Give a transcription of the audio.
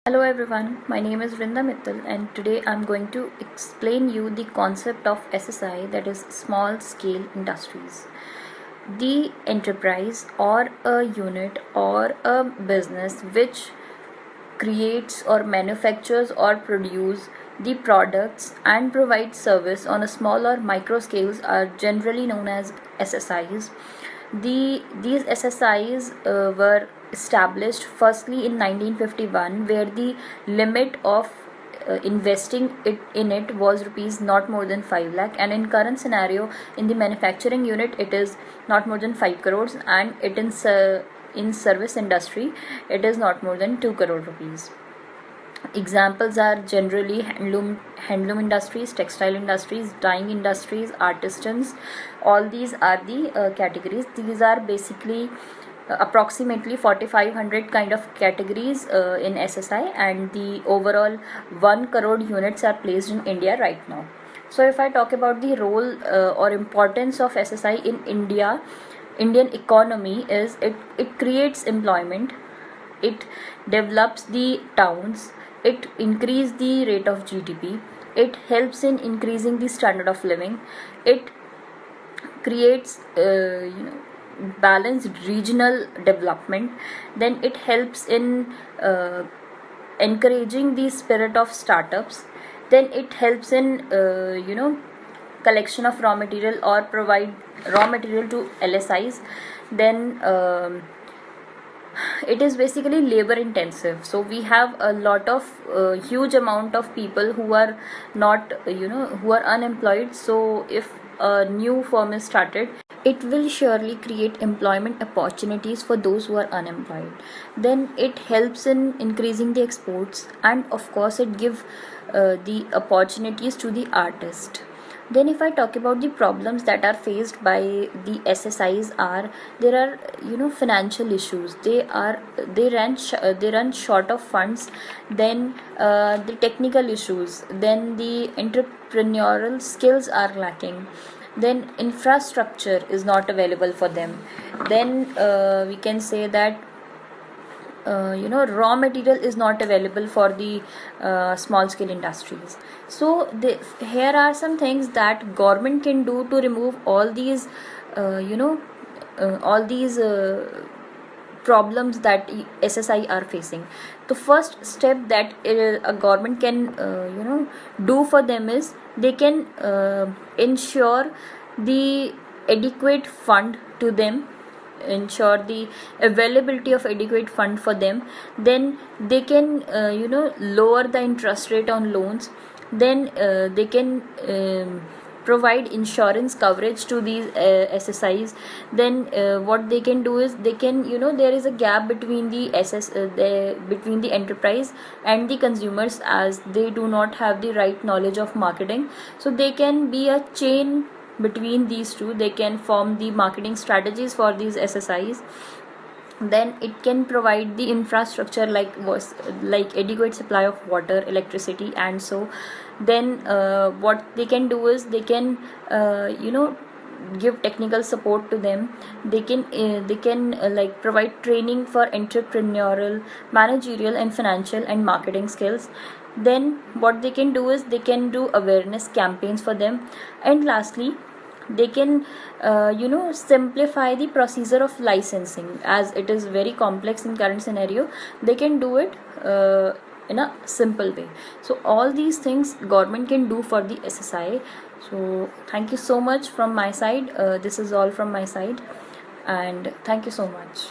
Hello everyone, my name is Vrinda Mittal and today I'm going to explain you the concept of SSI, that is small scale industries. The enterprise or a unit or a business which creates or manufactures or produce the products and provides service on a small or micro scales are generally known as SSIs. These SSIs were established firstly in 1951, where the limit of investing in it was rupees not more than 5 lakh, and in current scenario in the manufacturing unit it is not more than 5 crores, and in service industry it is not more than 2 crore rupees. Examples are generally handloom industries, textile industries, dyeing industries, artisans. All these are the categories. These are basically approximately 4500 kind of categories in SSI, and the overall 1 crore units are placed in India right now. So if I talk about the role or importance of SSI in Indian economy, is it creates employment, it develops the towns, it increases the rate of GDP, it helps in increasing the standard of living, it creates balanced regional development, then it helps in encouraging the spirit of startups, then it helps in collection of raw material or provide raw material to LSIs, then it is basically labor intensive, so we have a lot of huge amount of people who are not who are unemployed. So if a new firm is started, it will surely create employment opportunities for those who are unemployed, then it helps in increasing the exports, and of course it give the opportunities to the artist. Then if I talk about the problems that are faced by the SSIs, are there are financial issues, they run short of funds, then the technical issues, then the entrepreneurial skills are lacking, then infrastructure is not available for them, then we can say that raw material is not available for the small scale industries. So here are some things that government can do to remove all these all these problems that SSI are facing. The first step that a government can do for them is they can ensure the adequate fund to them, ensure the availability of adequate fund for them, then they can lower the interest rate on loans, then they can provide insurance coverage to these SSIs, then what they can do is they can there is a gap between between the enterprise and the consumers, as they do not have the right knowledge of marketing, so they can be a chain between these two, they can form the marketing strategies for these SSIs, then it can provide the infrastructure like adequate supply of water, electricity, and so then what they can do is they can give technical support to them, they can like provide training for entrepreneurial, managerial, and financial and marketing skills, then what they can do is they can do awareness campaigns for them, and lastly they can simplify the procedure of licensing, as it is very complex in current scenario, they can do it in a simple way. So all these things government can do for the SSI. So thank you so much from my side, this is all from my side, and thank you so much.